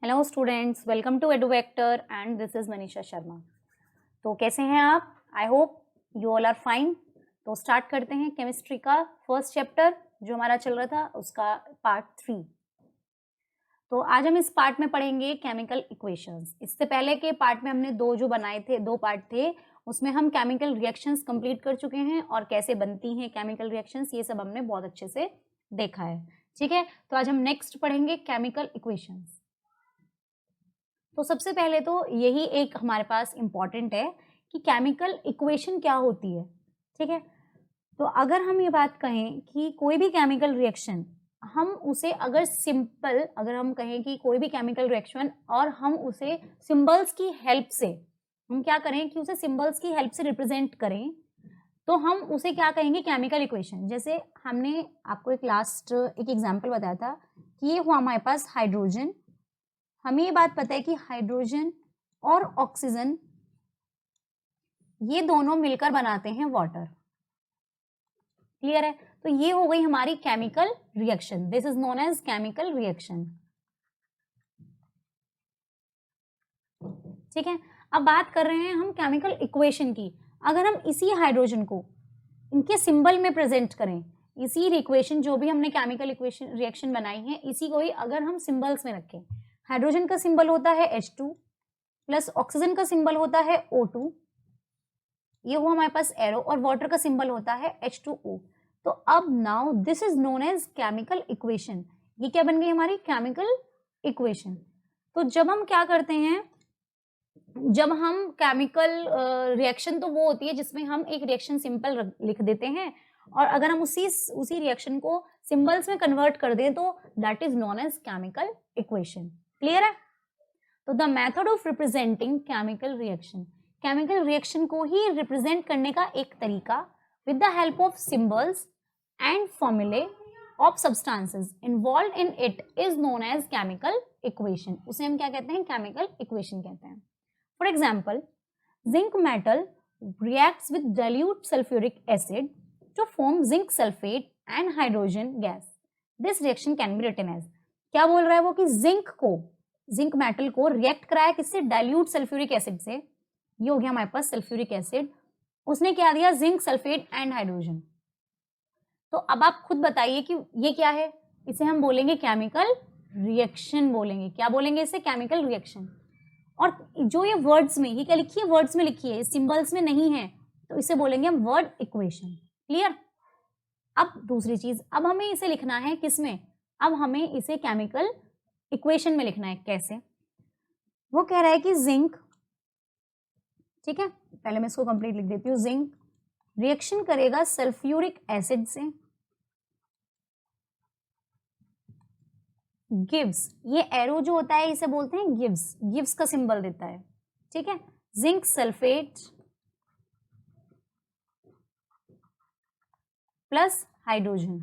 Hello students, welcome to Eduvector and this is Manisha Sharma. तो कैसे हैं आप? I hope you all are fine. तो स्टार्ट करते हैं केमिस्ट्री का फर्स्ट चैप्टर जो हमारा चल रहा था उसका पार्ट 3। तो आज हम इस पार्ट में पढ़ेंगे केमिकल इक्वेशंस। इससे पहले के पार्ट में हमने दो पार्ट थे, उसमें हम केमिकल रिएक्शंस कंप्लीट कर चुके हैं और कैसे बनती हैं केमिकल रिएक्शंस ये सब हमने बहुत अच्छे से देखा है। ठीक है, तो आज हम नेक्स्ट पढ़ेंगे केमिकल इक्वेशंस। तो सबसे पहले तो यही एक हमारे पास इम्पॉर्टेंट है कि केमिकल इक्वेशन क्या होती है। ठीक है, तो अगर हम ये बात कहें कि कोई भी केमिकल रिएक्शन हम उसे अगर हम कहें कि कोई भी केमिकल रिएक्शन और हम उसे सिंबल्स की हेल्प से हम क्या करें कि उसे सिंबल्स की हेल्प से रिप्रेजेंट करें, तो हम उसे क्या कहेंगे? Chemical equation. जैसे हमने आपको एक एग्जांपल बताया था कि ये हुआ हमारे पास हाइड्रोजन। हमें ये बात पता है कि हाइड्रोजन और ऑक्सीजन ये दोनों मिलकर बनाते हैं वाटर। क्लियर है? तो ये हो गई हमारी chemical reaction. This is known as chemical reaction. ठीक है, अब बात कर रहे हैं हम केमिकल इक्वेशन की। अगर हम इसी हाइड्रोजन को इनके सिंबल में प्रेजेंट करें, इसी इक्वेशन जो भी हमने केमिकल इक्वेशन रिएक्शन बनाई है इसी को ही अगर हम सिंबल्स में रखें, हाइड्रोजन का सिंबल होता है H2 प्लस ऑक्सीजन का सिंबल होता है O2, ये हुआ हमारे पास एरो, और वाटर का सिंबल होता है H2O। तो अब now this is known as chemical equation. ये क्या बन गई? हमारी केमिकल इक्वेशन। तो जब हम क्या करते हैं, जब हम केमिकल रिएक्शन तो वो होती है जिसमें हम एक रिएक्शन सिंपल लिख देते हैं, और अगर हम उसी रिएक्शन को सिंबल्स में कन्वर्ट कर दें तो that is known as chemical equation. Clear है? तो the method of representing chemical reaction, chemical reaction को ही रिप्रेजेंट करने का एक तरीका with the help of symbols and formulae of substances involve in it is known as chemical equation. उसे हम क्या कहते हैं? केमिकल इक्वेशन कहते हैं। For example, zinc metal reacts with dilute sulfuric acid to form zinc sulfate and hydrogen gas. This reaction can be written as, क्या बोल रहा है वो कि जिंक मेटल को रिएक्ट कराया किससे? डाइल्यूट सल्फ्यूरिक एसिड से। ये हो गया हमारे पास सल्फ्यूरिक एसिड, उसने क्या दिया? Zinc sulphate and hydrogen. तो अब आप खुद बताइए कि ये क्या है? इसे हम बोलेंगे केमिकल रिएक्शन बोलेंगे। क्या बोलेंगे इसे? Chemical reaction. और जो ये वर्ड्स में, ये क्या लिखी है? वर्ड्स में लिखी है, सिंबल्स में नहीं है, तो इसे बोलेंगे हम वर्ड इक्वेशन। क्लियर? अब दूसरी चीज, अब हमें इसे लिखना है किसमें? अब हमें इसे केमिकल इक्वेशन में लिखना है। कैसे? वो कह रहा है कि जिंक, ठीक है, पहले मैं इसको कंप्लीट लिख देती हूँ। जिंक रिएक्शन करेगा सल्फ्यूरिक एसिड से, गिव्स, ये एरो जो होता है इसे बोलते हैं गिव्स, गिव्स का सिंबल देता है। ठीक है, zinc sulphate plus hydrogen.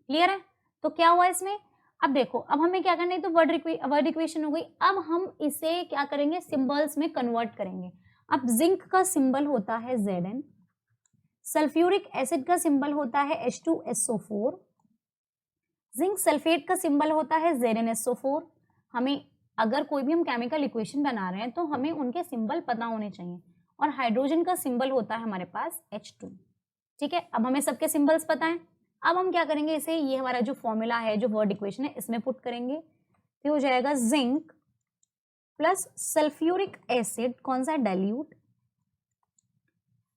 Clear है? तो क्या हुआ इसमें? अब देखो, अब हमें क्या करना है, तो वर्ड इक्वेशन हो गई। अब हम इसे क्या करेंगे? सिंबल्स में कन्वर्ट करेंगे। अब जिंक का सिंबल होता है Zn, सल्फ्यूरिक एसिड का सिंबल होता है H2SO4, जिंक सल्फेट का सिंबल होता है ZnSO4। हमें अगर कोई भी हम केमिकल इक्वेशन बना रहे हैं तो हमें उनके सिंबल पता होने चाहिए, और हाइड्रोजन का सिंबल होता है हमारे पास H2। ठीक है, अब हमें सबके सिंबल्स पता है। अब हम क्या करेंगे? इसे, ये हमारा जो फॉर्मूला है, जो वर्ड इक्वेशन है, इसमें पुट करेंगे तो हो जाएगा जिंक प्लस सल्फ्यूरिक एसिड, कौन सा? Dilute,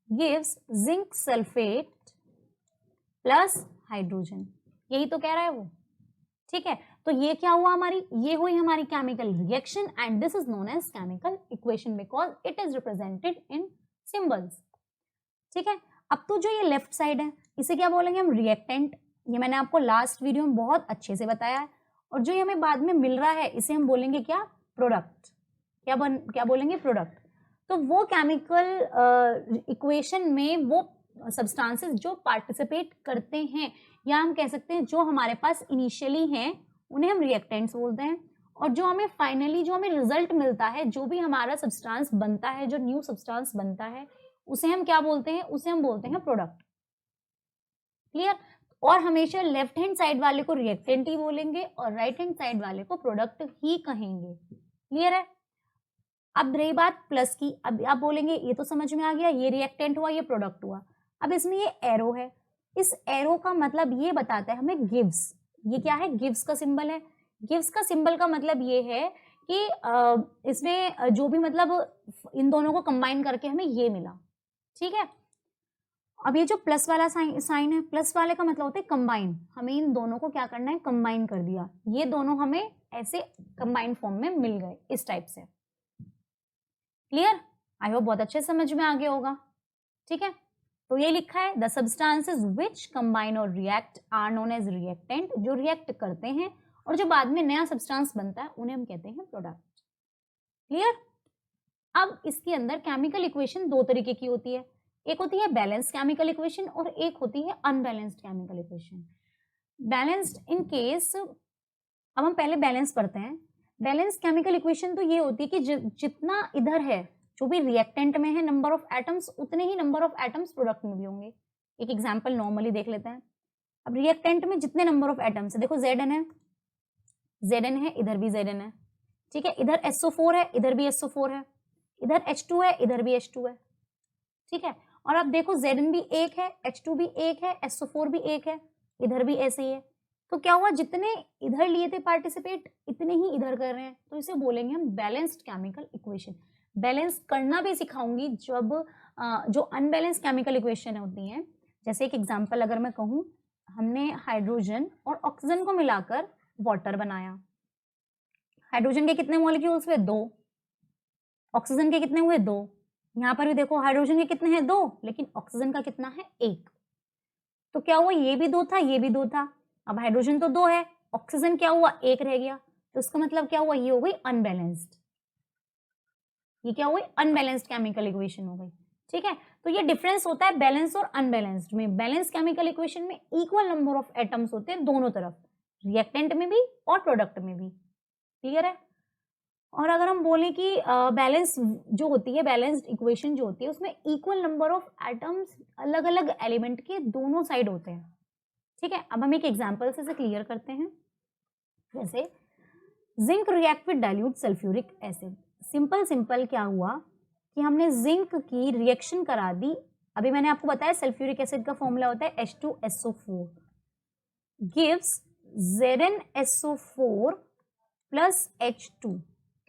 gives zinc sulphate plus hydrogen. यही तो कह रहा है वो। ठीक है, तो ये क्या हुआ? ये हुई हमारी chemical reaction, and this is known as chemical equation because it is represented in symbols. ठीक है, अब तो जो ये लेफ्ट साइड है इसे क्या बोलेंगे हम? रिएक्टेंट। ये मैंने आपको लास्ट वीडियो में बहुत अच्छे से बताया है। और जो ये हमें बाद में मिल रहा है इसे हम बोलेंगे क्या? प्रोडक्ट। क्या बोलेंगे? प्रोडक्ट। तो वो केमिकल इक्वेशन में वो सब्सटेंसेस जो पार्टिसिपेट करते हैं, या हम कह सकते हैं जो हमारे पास इनिशियली हैं, उन्हें हम रिएक्टेंट्स बोलते हैं। और जो हमें फाइनली जो हमें रिजल्ट मिलता है, जो भी हमारा सब्सटेंस बनता है, जो न्यू सब्सटेंस बनता है, उसे हम क्या बोलते हैं? उसे हम बोलते हैं प्रोडक्ट। क्लियर? और हमेशा लेफ्ट हैंड साइड वाले को रिएक्टेंट ही बोलेंगे और राइट हैंड साइड वाले को प्रोडक्ट ही कहेंगे। क्लियर है? अब रही बात प्लस की, अब आप बोलेंगे ये तो समझ में आ गया, ये रिएक्टेंट हुआ, ये प्रोडक्ट हुआ। अब इसमें ये एरो है, इस एरो का मतलब ये बताता है हमें गिव्स। ये क्या है? गिव्स का सिंबल है। गिव्स का सिंबल का मतलब ये है कि इसमें जो भी मतलब इन दोनों को कंबाइन करके हमें ये मिला। ठीक है, अब ये जो प्लस वाला साइन है, प्लस वाले का मतलब होता है कंबाइन। हमें इन दोनों को क्या करना है? कंबाइन कर दिया। ये दोनों हमें ऐसे कंबाइन फॉर्म में मिल गए इस टाइप से। क्लियर? आई होप बहुत अच्छे समझ में आ गया होगा। ठीक है, तो ये लिखा है द सब्सटेंसेस व्हिच कंबाइन और react are known as reactant. जो रिएक्ट करते हैं और जो बाद में नया सब्सटेंस बनता है उन्हें हम कहते हैं प्रोडक्ट। क्लियर? अब इसके अंदर केमिकल इक्वेशन दो तरीके की होती है, एक होती है बैलेंस्ड केमिकल इक्वेशन और एक होती है unbalanced chemical equation. Balanced in case, अब हम पहले बैलेंस पढ़ते हैं। बैलेंस्ड केमिकल इक्वेशन तो ये होती है कि जितना इधर है, जो भी रिएक्टेंट में है नंबर ऑफ एटम्स, उतने ही नंबर ऑफ एटम्स प्रोडक्ट में भी होंगे। एक एग्जांपल नॉर्मली देख लेते हैं। अब रिएक्टेंट में जितने नंबर ऑफ एटम्स है, देखो Zn है, Zn है, इधर भी Zn है। ठीक है, इधर SO4 है, इधर भी SO4 है, इधर H2 है, इधर भी H2 है। ठीक है, और अब देखो Zn भी एक है, H2 भी एक है, SO4 भी एक है, इधर भी ऐसे ही है। तो क्या हुआ? जितने इधर लिए थे पार्टिसिपेट, इतने ही इधर कर रहे हैं, तो इसे बोलेंगे हम बैलेंस्ड केमिकल इक्वेशन। बैलेंस करना भी सिखाऊंगी जब जो अनबैलेंस केमिकल इक्वेशन होती हैं। जैसे एक एग्जांपल अगर मैं कहूँ, हमने हाइड्रोजन और ऑक्सीजन को मिलाकर वाटर बनाया। हाइड्रोजन के कितने मॉलिक्यूल्स हुए? 2। ऑक्सीजन के कितने हुए? 2। यहाँ पर भी देखो हाइड्रोजन के कितने हैं? 2, लेकिन ऑक्सीजन का कितना है? 1। तो क्या हुआ? ये भी 2 था, ये भी 2 था। अब हाइड्रोजन तो 2 है, ऑक्सीजन क्या हुआ? 1 रह गया। तो इसका मतलब क्या हुआ? ये हो गई अनबैलेंस्ड। ये क्या हुई? अनबैलेंस्ड केमिकल इक्वेशन हो गई। ठीक है, तो ये डिफरेंस होता है बैलेंस और अनबैलेंस्ड में। बैलेंस केमिकल इक्वेशन में इक्वल नंबर ऑफ एटम्स होते हैं दोनों तरफ, रिएक्टेंट में भी और प्रोडक्ट में भी। क्लियर है? और अगर हम बोलें कि बैलेंस जो होती है, बैलेंस्ड इक्वेशन जो होती है, उसमें इक्वल नंबर ऑफ एटम्स अलग अलग एलिमेंट के दोनों साइड होते हैं। ठीक है, अब हम एक एग्जांपल से इसे क्लियर करते हैं। जैसे zinc react with dilute sulphuric acid. Simple क्या हुआ कि हमने जिंक की रिएक्शन करा दी। अभी मैंने आपको बताया सल्फ्यूरिक एसिड का फॉर्मूला होता है H2SO4 gives ZnSO4 plus H2।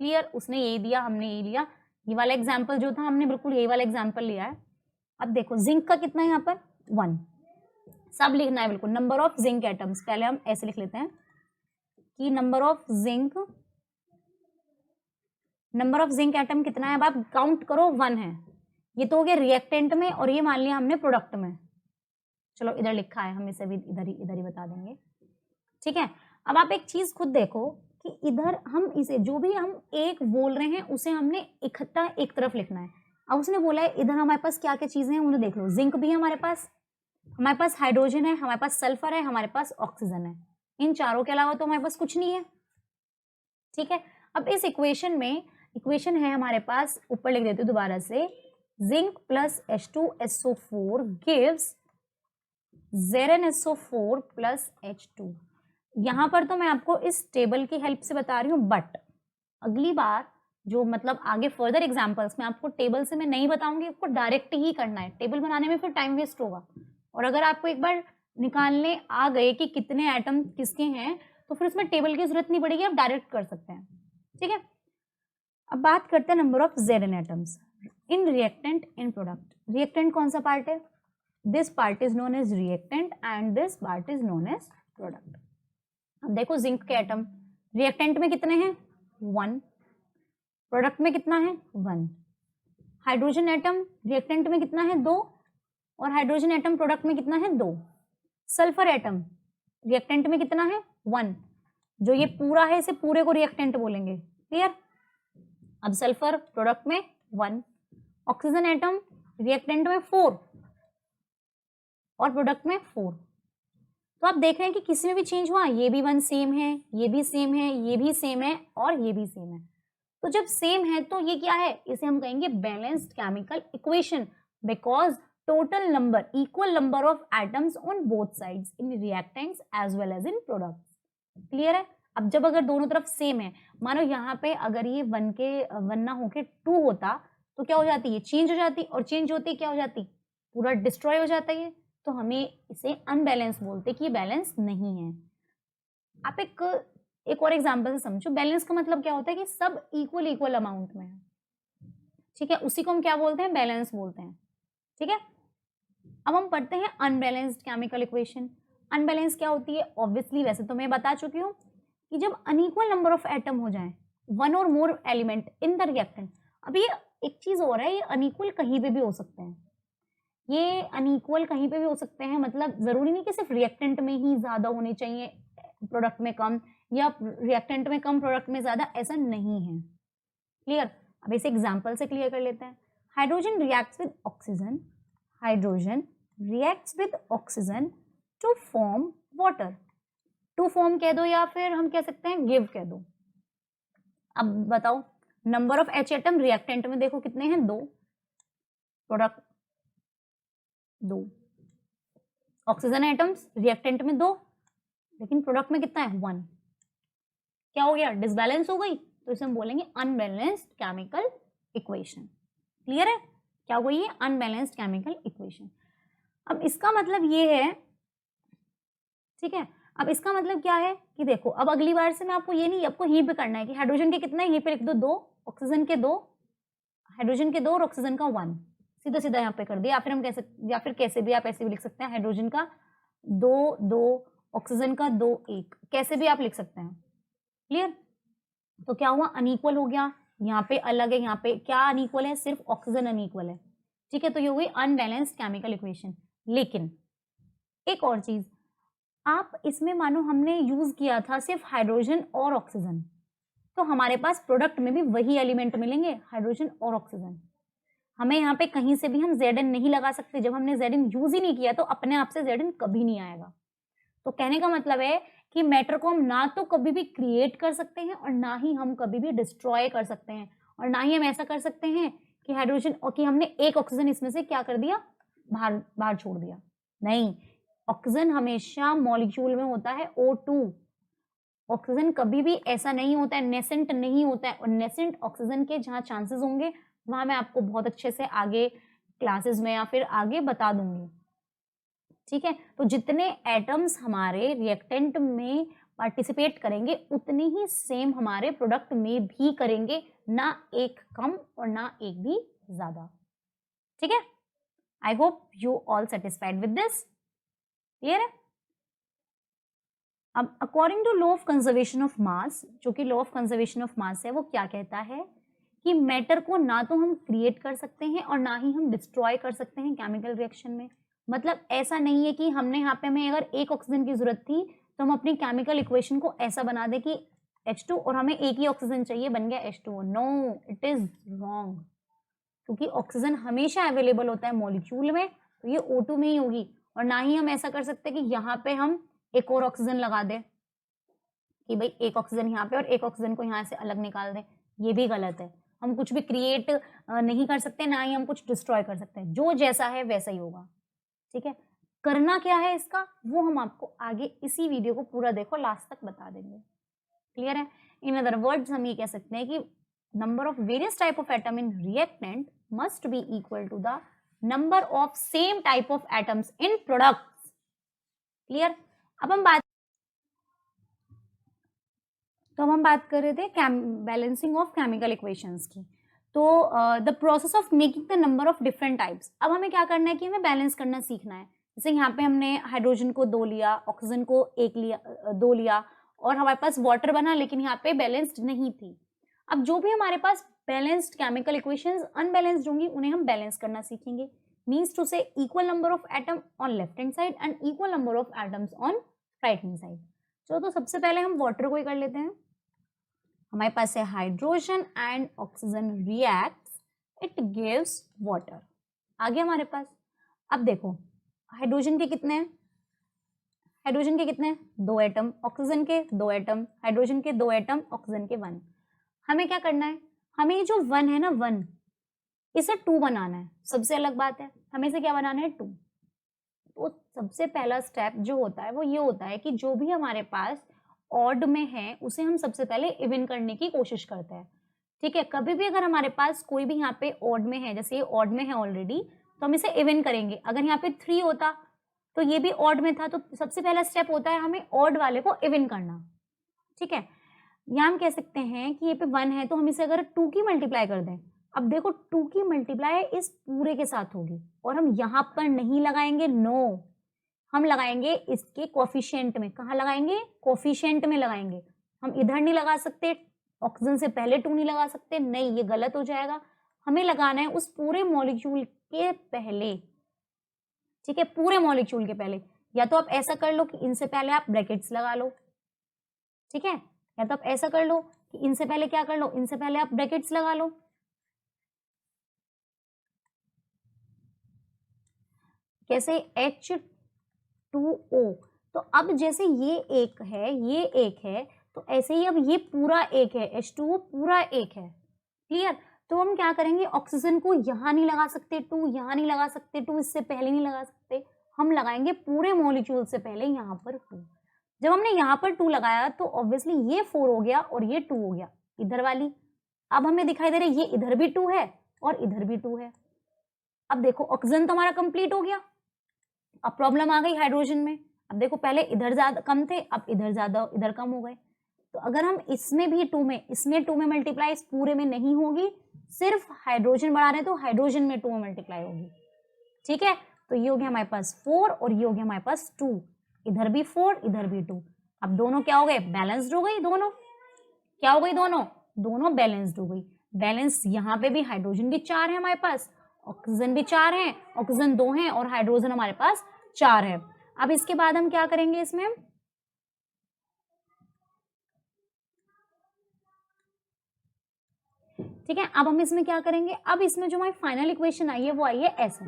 Clear? उसने यही दिया, हमने यही लिया। ये वाला एग्जाम्पल जो था, हमने बिल्कुल यही वाला एग्जाम्पल लिया है। अब देखो जिंक का कितना है यहाँ पर? 1। सब लिखना है बिल्कुल, नंबर ऑफ जिंक एटम्स। पहले हम ऐसे लिख लेते हैं कि नंबर ऑफ जिंक एटम कितना है? अब आप काउंट करो, 1 है। ये तो हो गया रिएक्टेंट में, और ये मान लिया हमने प्रोडक्ट में। चलो इधर लिखा है, हम इसे भी इधर ही बता देंगे। ठीक है, अब आप एक चीज खुद देखो कि इधर हम इसे जो भी हम एक बोल रहे हैं उसे हमने इकट्ठा एक तरफ लिखना है। अब उसने बोला है इधर हमारे पास क्या क्या चीजें हैं उन्हें देख लो। जिंक भी है हमारे पास हाइड्रोजन है, हमारे पास सल्फर है, हमारे पास ऑक्सीजन है। इन चारों के अलावा तो हमारे पास कुछ नहीं है। ठीक है, अब इस इक्वेशन है हमारे पास, ऊपर लिख देती हूँ दोबारा से, zinc plus H2SO4 gives ZnSO4 plus H2। यहां पर तो मैं आपको इस टेबल की हेल्प से बता रही हूँ, बट अगली बार जो मतलब आगे फर्दर एग्जांपल्स में आपको टेबल से मैं नहीं बताऊंगी, आपको डायरेक्ट ही करना है। टेबल बनाने में फिर टाइम वेस्ट होगा, और अगर आपको एक बार निकालने आ गए कि कितने एटम किसके हैं, तो फिर उसमें टेबल की जरूरत नहीं पड़ेगी, आप डायरेक्ट कर सकते हैं। ठीक है, अब बात करते हैं number of Zn atoms in reactant in product. Reactant कौन सा पार्ट है? This part is known as reactant and this part is known as product. अब देखो जिंक के एटम रिएक्टेंट में कितने हैं? 1। प्रोडक्ट में कितना है? 1। हाइड्रोजन एटम रिएक्टेंट में कितना है? 2, और हाइड्रोजन एटम प्रोडक्ट में कितना है? 2। सल्फर एटम रिएक्टेंट में कितना है? 1। जो ये पूरा है इसे पूरे को रिएक्टेंट बोलेंगे। क्लियर? अब सल्फर प्रोडक्ट में 1। ऑक्सीजन एटम रिएक्टेंट में 4 और प्रोडक्ट में 4। तो आप देख रहे हैं कि किसी में भी चेंज हुआ, ये भी 1 सेम है, ये भी सेम है, ये भी सेम है, और ये भी सेम है। तो जब सेम है तो ये क्या है? इसे हम कहेंगे balanced chemical equation, because total number, equal number of atoms on both sides in reactants as well as in products. Clear है? अब जब अगर दोनों तरफ सेम है, मानो यहाँ पे अगर ये 1 ना होके 2 होता तो क्या हो जाती है, चेंज हो जाती, और चेंज होती क्या हो जाती, पूरा डिस्ट्रॉय हो जाता है। तो हमें इसे अनबैलेंस बोलते कि बैलेंस नहीं है। आप एक और एग्जांपल से समझो। बैलेंस का मतलब क्या होता है कि सब इक्वल इक्वल अमाउंट में है, ठीक है, उसी को हम क्या बोलते हैं, बैलेंस बोलते हैं, ठीक है। अब हम पढ़ते हैं अनबैलेंस्ड केमिकल इक्वेशन। अनबैलेंस क्या होती है, ऑब्वियसली वैसे तो मैं बता चुकी हूँ कि जब अनइक्वल नंबर ऑफ एटम हो जाए, वन और मोर एलिमेंट इन द रिएक्टेंट। अब ये एक चीज हो रहा है, ये अनइक्वल कहीं पे भी हो सकते हैं, ये अनइक्वल कहीं पे भी हो सकते हैं, मतलब जरूरी नहीं कि सिर्फ रिएक्टेंट में ही ज्यादा होने चाहिए, प्रोडक्ट में कम, या रिएक्टेंट में कम प्रोडक्ट में ज्यादा, ऐसा नहीं है। क्लियर? अब इसे एग्जांपल से क्लियर कर लेते हैं। Hydrogen reacts with oxygen, hydrogen reacts with oxygen to form water. To form कह दो या फिर हम कह सकते हैं गिव कह दो। अब बताओ, number of H atom reactant में देखो कितने हैं, 2, प्रोडक्ट 2, ऑक्सीजन एटम्स रिएक्टेंट में 2, लेकिन प्रोडक्ट में कितना है, 1। क्या हो गया, डिसबैलेंस हो गई, तो इसे हम बोलेंगे अनबैलेंस्ड केमिकल इक्वेशन। क्लियर है? क्या हो गई है, अनबैलेंस्ड केमिकल इक्वेशन। अब इसका मतलब ये है, ठीक है, अब इसका मतलब क्या है कि देखो, अब अगली बार से मैं आपको ये नहीं, आपको यहीं पे करना है कि हाइड्रोजन के कितने, यहीं पे लिख दो 2, ऑक्सीजन के 2, हाइड्रोजन के 2 और ऑक्सीजन का 1, सीधा सीधा यहाँ पे कर दिया। या फिर हम कैसे, या फिर कैसे भी आप ऐसे भी लिख सकते हैं, हाइड्रोजन का 2 2, ऑक्सीजन का 2 1, कैसे भी आप लिख सकते हैं। क्लियर? तो क्या हुआ, अनइक्वल हो गया, यहाँ पे अलग है, यहाँ पे क्या अनइक्वल है, सिर्फ ऑक्सीजन अनइक्वल है, ठीक है। तो ये हो गई अनबैलेंस्ड केमिकल इक्वेशन। लेकिन एक और चीज, आप इसमें मानो हमने यूज किया था सिर्फ हाइड्रोजन और ऑक्सीजन, तो हमारे पास प्रोडक्ट में भी वही एलिमेंट मिलेंगे, हाइड्रोजन और ऑक्सीजन। हमें यहाँ पे कहीं से भी हम Zn नहीं लगा सकते, जब हमने Zn यूज ही नहीं किया तो अपने आप से Zn कभी नहीं आएगा। तो कहने का मतलब है कि मैटर को हम ना तो कभी भी क्रिएट कर सकते हैं और ना ही हम कभी भी डिस्ट्रॉय कर सकते हैं, और ना ही हम ऐसा कर सकते हैं कि हाइड्रोजन, और कि हमने एक ऑक्सीजन इसमें से क्या कर दिया, बाहर छोड़ दिया। नहीं, ऑक्सीजन हमेशा मॉलिक्यूल में होता है O2। ऑक्सीजन कभी भी ऐसा नहीं होता है, नेसेंट नहीं होता है, और नेसेंट ऑक्सीजन के जहाँ चांसेस होंगे वहां मैं आपको बहुत अच्छे से आगे क्लासेस में या फिर आगे बता दूंगी, ठीक है। तो जितने एटम्स हमारे रिएक्टेंट में पार्टिसिपेट करेंगे उतने ही सेम हमारे प्रोडक्ट में भी करेंगे, ना एक कम और ना एक भी ज्यादा, ठीक है। I hope you all satisfied with this. Clear है? अब according to law of conservation of mass, जो कि law of conservation of mass है, वो क्या कहता है कि मैटर को ना तो हम क्रिएट कर सकते हैं और ना ही हम डिस्ट्रॉय कर सकते हैं केमिकल रिएक्शन में। मतलब ऐसा नहीं है कि हमने यहाँ पे, हमें अगर एक ऑक्सीजन की जरूरत थी तो हम अपनी केमिकल इक्वेशन को ऐसा बना दे कि H2 और हमें एक ही ऑक्सीजन चाहिए, बन गया H2O। No, it is wrong, क्योंकि ऑक्सीजन हमेशा अवेलेबल होता है मॉलिक्यूल में, तो ये O2 में ही होगी। और ना ही हम ऐसा कर सकते कि यहाँ पे हम एक और ऑक्सीजन लगा दे कि भाई एक ऑक्सीजन यहाँ पे और एक ऑक्सीजन को यहाँ से अलग निकाल दे, ये भी गलत है। हम कुछ भी क्रिएट नहीं कर सकते, ना ही हम कुछ डिस्ट्रॉय कर सकते हैं, जो जैसा है वैसा ही होगा, ठीक है। करना क्या है इसका, वो हम आपको आगे इसी वीडियो को पूरा देखो, लास्ट तक बता देंगे। क्लियर है? इन अदर वर्ड्स हम ये कह सकते हैं कि number of various type of atom in reactant must be equal to the number of same type of atoms in products. Clear? अब हम बात कर रहे थे बैलेंसिंग ऑफ केमिकल इक्वेशंस की। तो the process of making the number of different types. अब हमें क्या करना है कि हमें बैलेंस करना सीखना है। जैसे यहाँ पे हमने हाइड्रोजन को 2 लिया, ऑक्सीजन को 1 लिया, 2 लिया, और हमारे पास वाटर बना, लेकिन यहाँ पे बैलेंस्ड नहीं थी। अब जो भी हमारे पास बैलेंस्ड केमिकल इक्वेशंस अनबैलेंस्ड होंगी, उन्हें हम बैलेंस करना सीखेंगे। मीन्स टू से equal number of atom on left hand side and equal number of atoms on right hand side. तो सबसे पहले हम वाटर को ही कर लेते हैं। हमारे पास है hydrogen and oxygen reacts, it gives water. आगे हमारे पास, अब देखो हाइड्रोजन के कितने हैं, हाइड्रोजन के कितने हैं, 2 एटम, ऑक्सीजन के 2 एटम, हाइड्रोजन के 2 एटम, ऑक्सीजन के 1। हमें क्या करना है, हमें जो 1 है ना, 1 इसे 2 बनाना है, सबसे अलग बात है, हमें इसे क्या बनाना है 2। तो सबसे पहला स्टेप जो होता है वो ये होता है कि जो भी हमारे पास ऑड में है उसे हम सबसे पहले इवन करने की कोशिश करते हैं। ठीक है, कभी भी अगर हमारे पास कोई भी यहाँ पे ऑड में है, जैसे ये ऑड में है ऑलरेडी, तो हम इसे इवन करेंगे। अगर यहाँ पे 3 होता तो ये भी ऑड में था, तो सबसे पहला स्टेप होता है हमें ऑड वाले को इवन करना। ठीक है, यहाँ हम कह सकते हैं कि ये पे 1 है तो हम इसे अगर 2 की मल्टीप्लाई कर दें, अब देखो 2 की मल्टीप्लाई इस पूरे के साथ होगी और हम यहाँ पर नहीं लगाएंगे, नो, हम लगाएंगे इसके कोफिशिएंट में। कहाँ लगाएंगे? कोफिशिएंट में लगाएंगे। हम इधर नहीं लगा सकते, ऑक्सीजन से पहले 2 नहीं लगा सकते, नहीं, ये गलत हो जाएगा। हमें लगाना है उस पूरे मॉलिक्यूल के पहले। ठीक है, पूरे मॉलिक्यूल के पहले। या तो आप ऐसा कर लो कि इनसे पहले आप ब्रैकेट्स लगा लो, ठीक है, या तो आप ऐसा कर लो कि इनसे पहले क्या कर लो, इनसे पहले आप ब्रैकेट्स लगा लो। कैसे? H2O। तो अब जैसे ये एक है, ये एक है, तो ऐसे ही अब ये पूरा एक है, H2O पूरा एक है। क्लियर? तो हम क्या करेंगे, ऑक्सीजन को यहाँ नहीं लगा सकते 2, यहाँ नहीं लगा सकते 2, इससे पहले नहीं लगा सकते, हम लगाएंगे पूरे मॉलिक्यूल से पहले यहाँ पर 2। जब हमने यहाँ पर 2 लगाया तो ऑब्वियसली ये 4 हो गया और ये 2 हो गया, इधर वाली। अब हमें दिखाई दे रहा है ये इधर भी 2 है और इधर भी 2 है। अब देखो ऑक्सीजन तो हमारा कंप्लीट हो गया। अब प्रॉब्लम आ गई हाइड्रोजन में। अब देखो पहले इधर ज्यादा कम थे, अब इधर ज्यादा, इधर कम हो गए। तो अगर हम इसमें भी 2 में, इसमें 2 में मल्टीप्लाई इस पूरे में नहीं होगी, सिर्फ हाइड्रोजन बढ़ा रहे हैं तो हाइड्रोजन में 2 में मल्टीप्लाई होगी। ठीक है, तो ये हो गया हमारे पास 4 और ये हो गया हमारे पास 2, इधर भी 4 इधर भी 2। अब दोनों क्या हो गए, बैलेंस्ड हो गई, दोनों क्या हो गई, दोनों बैलेंस्ड हो गई। बैलेंस यहाँ पे भी हाइड्रोजन भी 4 है हमारे पास, ऑक्सीजन भी 4 है, ऑक्सीजन 2 है और हाइड्रोजन हमारे पास 4 है। अब इसके बाद हम क्या करेंगे इसमें, ठीक है, अब हम इसमें क्या करेंगे, अब इसमें जो हमारी फाइनल इक्वेशन आई है वो आई है ऐसे,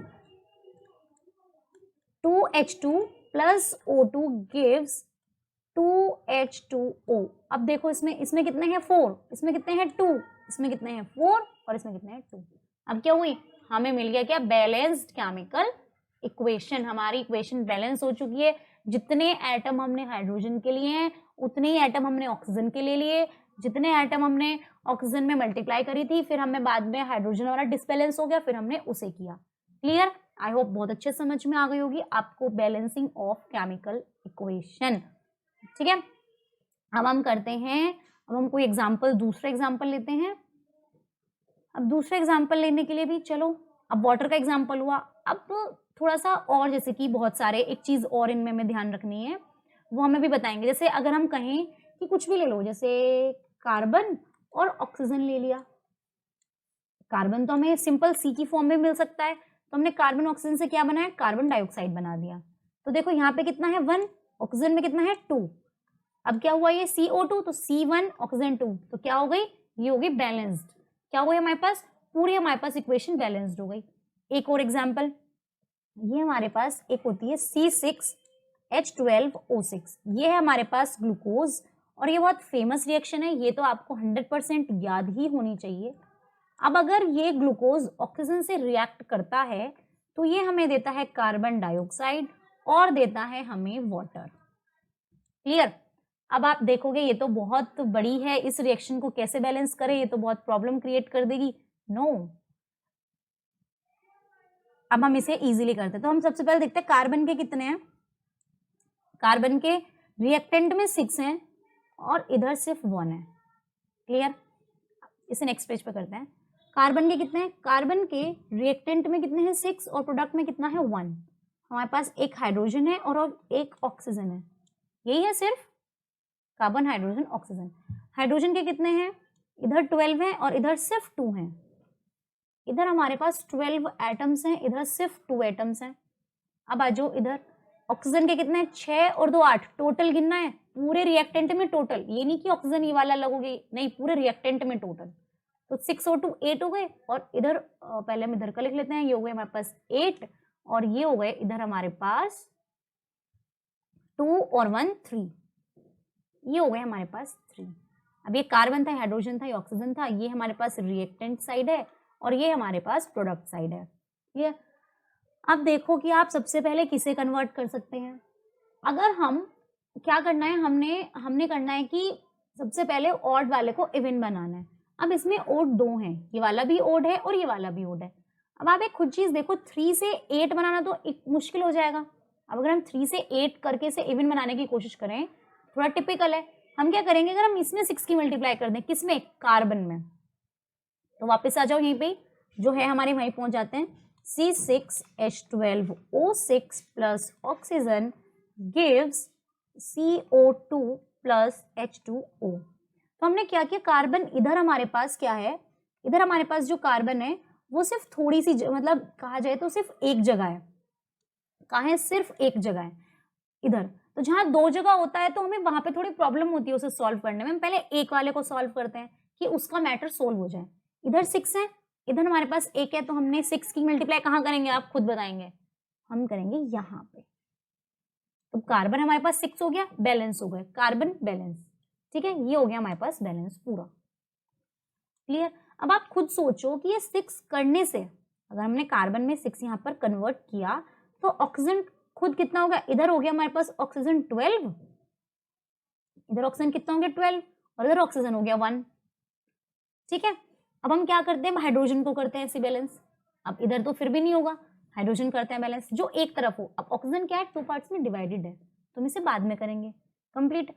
2H2 plus O2 gives 2H2O। अब देखो इसमें कितने हैं 4, इसमें कितने हैं 2, इसमें कितने हैं 4 और इसमें कितने हैं 2। अब क्या हुई, हमें मिल गया क्या, बैलेंस्ड केमिकल इक्वेशन। हमारी इक्वेशन बैलेंस हो चुकी है। जितने एटम हमने हाइड्रोजन के लिए हैं उतने ही एटम हमने ऑक्सीजन के लिए लिए। जितने एटम हमने ऑक्सीजन में मल्टीप्लाई करी थी, फिर हमें बाद में हाइड्रोजन वाला डिसबैलेंस हो गया, फिर हमने उसे किया। क्लियर? आई होप बहुत अच्छे समझ में आ गई होगी आपको बैलेंसिंग ऑफ केमिकल इक्वेशन। ठीक है, अब हम करते हैं, अब हम कोई एग्जाम्पल, दूसरा एग्जाम्पल लेते हैं। अब दूसरा एग्जाम्पल लेने के लिए भी चलो, अब वाटर का एग्जाम्पल हुआ। अब थोड़ा सा और, जैसे कि बहुत सारे, एक चीज और इनमें हमें ध्यान रखनी है, वो हमें भी बताएंगे। जैसे अगर हम कहें कि कुछ भी ले लो, जैसे कार्बन और ऑक्सीजन ले लिया। कार्बन तो हमें सिंपल C की फॉर्म में मिल सकता है, तो हमने कार्बन ऑक्सीजन से क्या बनाया, कार्बन डाइऑक्साइड बना दिया। तो देखो यहाँ पे कितना है 1, ऑक्सीजन में कितना है 2। अब क्या हुआ, ये CO2, तो C1 ऑक्सीजन 2, तो क्या हो गई, ये हो गई बैलेंस्ड। क्या हो गई हमारे पास, पूरी हमारे पास इक्वेशन बैलेंस्ड हो गई। एक और एग्जाम्पल, ये हमारे पास एक होती है C6H12O6, ये है हमारे पास ग्लूकोज, और ये बहुत फेमस रिएक्शन है, ये तो आपको 100% याद ही होनी चाहिए। अब अगर ये ग्लूकोज ऑक्सीजन से रिएक्ट करता है तो ये हमें देता है कार्बन डाइऑक्साइड और देता है हमें वाटर। क्लियर? अब आप देखोगे ये तो बहुत बड़ी है, इस रिएक्शन को कैसे बैलेंस करें, ये तो बहुत प्रॉब्लम क्रिएट कर देगी। नो, अब हम इसे इजीली करते हैं। तो हम सबसे पहले देखते हैं कार्बन के कितने हैं। कार्बन के रिएक्टेंट में 6 हैं और इधर सिर्फ 1 है। क्लियर? इसे नेक्स्ट पेज पे करते हैं। कार्बन के कितने हैं, कार्बन के रिएक्टेंट में कितने हैं 6 और प्रोडक्ट में कितना है 1। हमारे पास एक हाइड्रोजन है और एक ऑक्सीजन है, यही है सिर्फ, कार्बन हाइड्रोजन ऑक्सीजन। हाइड्रोजन के कितने हैं, इधर 12 हैं और इधर सिर्फ 2 हैं। इधर हमारे पास 12 एटम्स हैं, इधर सिर्फ 2 एटम्स हैं। अब आ जाओ इधर, ऑक्सीजन के कितने हैं 6 और 2 8, टोटल गिनना है पूरे रिएक्टेंट में टोटल, ये नहीं कि ऑक्सीजन ये वाला लगोगे, नहीं, पूरे रिएक्टेंट में टोटल। तो 6 और 2 8 हो गए, और इधर पहले हम इधर का लिख लेते हैं, ये हो गए हमारे पास 8 और ये हो गए इधर हमारे पास 2 और 1 3, ये हो गए हमारे पास 3। अब ये कार्बन था, हाइड्रोजन था, ये ऑक्सीजन था, ये हमारे पास रिएक्टेंट साइड है और ये हमारे पास प्रोडक्ट साइड है। ये अब देखो कि आप सबसे पहले किसे कन्वर्ट कर सकते हैं। अगर हम क्या करना है, हमने करना है कि सबसे पहले ऑड वाले को इवन बनाना है। अब इसमें ओड 2 हैं, ये वाला भी ओड है और ये वाला भी ओड है। अब आप एक खुद चीज देखो, 3 से 8 बनाना तो एक मुश्किल हो जाएगा। अब अगर हम 3 से 8 करके से इवन बनाने की कोशिश करें, थोड़ा टिपिकल है। हम क्या करेंगे, अगर हम इसमें 6 की मल्टीप्लाई कर दें, किसमें, कार्बन में, तो वापस आ जाओ यहीं पे, जो है हमारे वहीं पहुंच जाते हैं। C6H12O6 plus oxygen gives CO2 plus H2O। तो हमने क्या किया, कार्बन इधर हमारे पास क्या है, इधर हमारे पास जो कार्बन है वो सिर्फ थोड़ी सी मतलब कहा जाए तो सिर्फ एक जगह है। कहाँ है, सिर्फ एक जगह है इधर। तो जहां 2 जगह होता है तो हमें वहां पे थोड़ी प्रॉब्लम होती है उसे सॉल्व करने में। हम पहले एक वाले को सॉल्व करते हैं कि उसका मैटर सोल्व हो जाए। इधर 6 है, इधर हमारे पास 1 है, तो हमने 6 की मल्टीप्लाई कहाँ करेंगे, आप खुद बताएंगे, हम करेंगे यहाँ पे। तो कार्बन हमारे पास 6 हो गया, बैलेंस हो गए, कार्बन बैलेंस, ठीक है, ये हो गया हमारे पास बैलेंस पूरा। क्लियर। अब आप खुद सोचो कि ये 6 करने से, अगर हमने कार्बन में 6 यहाँ पर कन्वर्ट किया तो ऑक्सीजन खुद कितना हो गया, इधर हो गया हमारे पास ऑक्सीजन 12, इधर ऑक्सीजन कितना हो गया 12, और इधर ऑक्सीजन हो गया 1। ठीक है, अब हम क्या करते हैं, हाइड्रोजन को करते हैं ऐसे बैलेंस। अब इधर तो फिर भी नहीं होगा, हाइड्रोजन करते हैं बैलेंस जो एक तरफ हो। अब ऑक्सीजन क्या है, 2 पार्ट्स में डिवाइडेड है, तो हम इसे बाद में करेंगे कंप्लीट।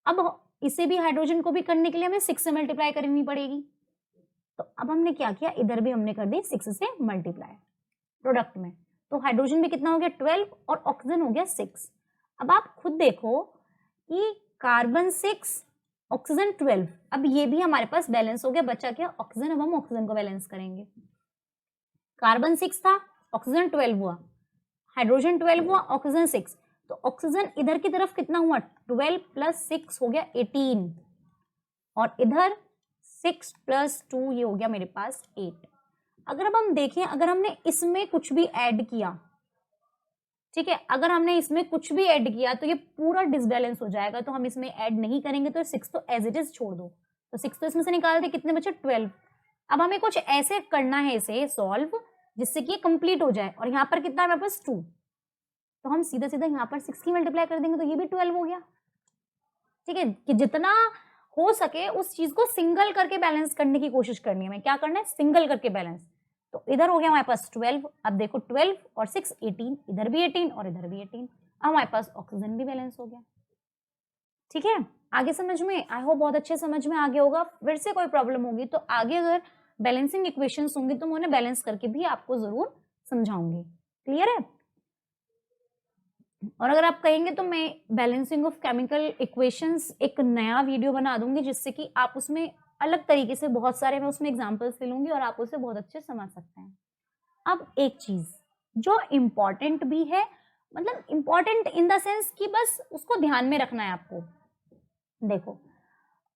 अब इसे भी, हाइड्रोजन को भी करने के लिए हमें 6 से मल्टीप्लाई करनी पड़ेगी। तो अब हमने क्या किया, इधर भी हमने कर दी 6 से मल्टीप्लाई प्रोडक्ट में। तो हाइड्रोजन भी कितना हो गया 12 और ऑक्सीजन हो गया 6। अब आप खुद देखो कि कार्बन 6 ऑक्सीजन 12, अब ये भी हमारे पास बैलेंस हो गया, बचा क्या ऑक्सीजन। अब हम ऑक्सीजन को बैलेंस करेंगे। कार्बन 6 था, ऑक्सीजन 12 हुआ, हाइड्रोजन 12 हुआ, ऑक्सीजन 6, तो ऑक्सीजन इधर की तरफ कितना हुआ 12 प्लस 6 हो गया 18, और इधर 6 प्लस 2 ये हो गया मेरे पास 8। अगर अब हम देखें, अगर हमने इसमें कुछ भी ऐड किया, ठीक है, अगर हमने इसमें कुछ भी ऐड किया तो ये पूरा डिसबैलेंस हो जाएगा, तो हम इसमें ऐड नहीं करेंगे, तो 6 तो एज इट इज छोड़ दो। तो 6 तो इसमें से निकाल दे, कितने बचे 12। अब हमें कुछ ऐसे करना है इसे सॉल्व जिससे कि ये कंप्लीट हो जाए, और यहाँ पर कितना है मेरे पास 2, तो हम सीधा सीधा यहाँ पर 6 की मल्टीप्लाई कर देंगे, तो ये भी 12 हो गया। ठीक है, कि जितना हो सके उस चीज को सिंगल करके बैलेंस करने की कोशिश करनी है। हमें क्या करना है, सिंगल करके बैलेंस। तो इधर हो गया हमारे पास 12, अब देखो 12 और 6 18, इधर भी 18 और इधर भी 18, अब हमारे पास ऑक्सीजन भी बैलेंस हो गया। ठीक है, आगे समझ में, आई होप बहुत अच्छे समझ में आगे होगा। फिर से कोई प्रॉब्लम होगी तो आगे अगर बैलेंसिंग इक्वेशंस होंगी तो मैं उन्हें बैलेंस करके भी आपको जरूर समझाऊंगी। क्लियर है। और अगर आप कहेंगे तो मैं बैलेंसिंग ऑफ केमिकल इक्वेशंस एक नया वीडियो बना दूंगी, जिससे कि आप उसमें अलग तरीके से बहुत सारे मैं उसमें एग्जांपल्स ले लूंगी और आप उसे बहुत अच्छे समझ सकते हैं। अब एक चीज जो इम्पोर्टेंट भी है, मतलब इम्पोर्टेंट इन द सेंस कि बस उसको ध्यान में रखना है आपको। देखो,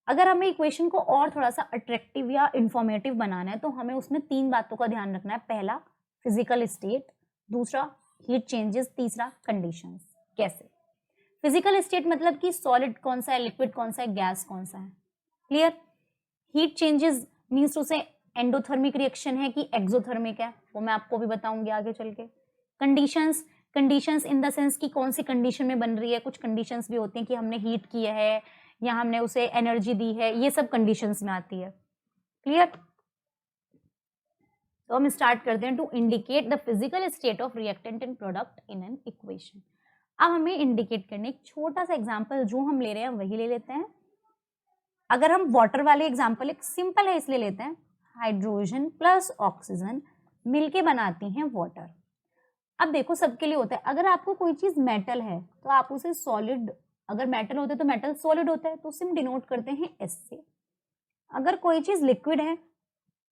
अगर हमें इक्वेशन को और थोड़ा सा अट्रैक्टिव या इंफॉर्मेटिव बनाना है तो हमें उसमें 3 बातों का ध्यान रखना है। पहला फिजिकल स्टेट, दूसरा हीट चेंजेस, तीसरा कंडीशंस। कैसे? फिजिकल स्टेट मतलब कि सॉलिड कौन सा है, लिक्विड कौन सा है, गैस कौन सा है। क्लियर। हीट चेंजेस मीन्स उसे एंडोथर्मिक रिएक्शन है कि एक्सोथर्मिक है, वो मैं आपको भी बताऊंगी आगे चल के। Conditions, conditions in the sense कि कौन सी कंडीशन में बन रही है। कुछ कंडीशंस भी होती हैं कि हमने हीट किया है या हमने उसे एनर्जी दी है, ये सब कंडीशंस में आती है। क्लियर। तो हम स्टार्ट करते हैं। To indicate the physical state of reactant and product in an equation. अब हमें इंडिकेट करने एक छोटा सा एग्जांपल जो हम ले रहे हैं वही ले लेते हैं। अगर हम वाटर वाले एग्जांपल, एक सिंपल है इसलिए लेते हैं। हाइड्रोजन प्लस ऑक्सीजन मिलके बनाती हैं वाटर। अब देखो सबके लिए होता है, अगर आपको कोई चीज मेटल है तो आप उसे सॉलिड, अगर मेटल होता है तो मेटल सॉलिड होता है तो उसे हम डिनोट करते हैं एस से। अगर कोई चीज लिक्विड है,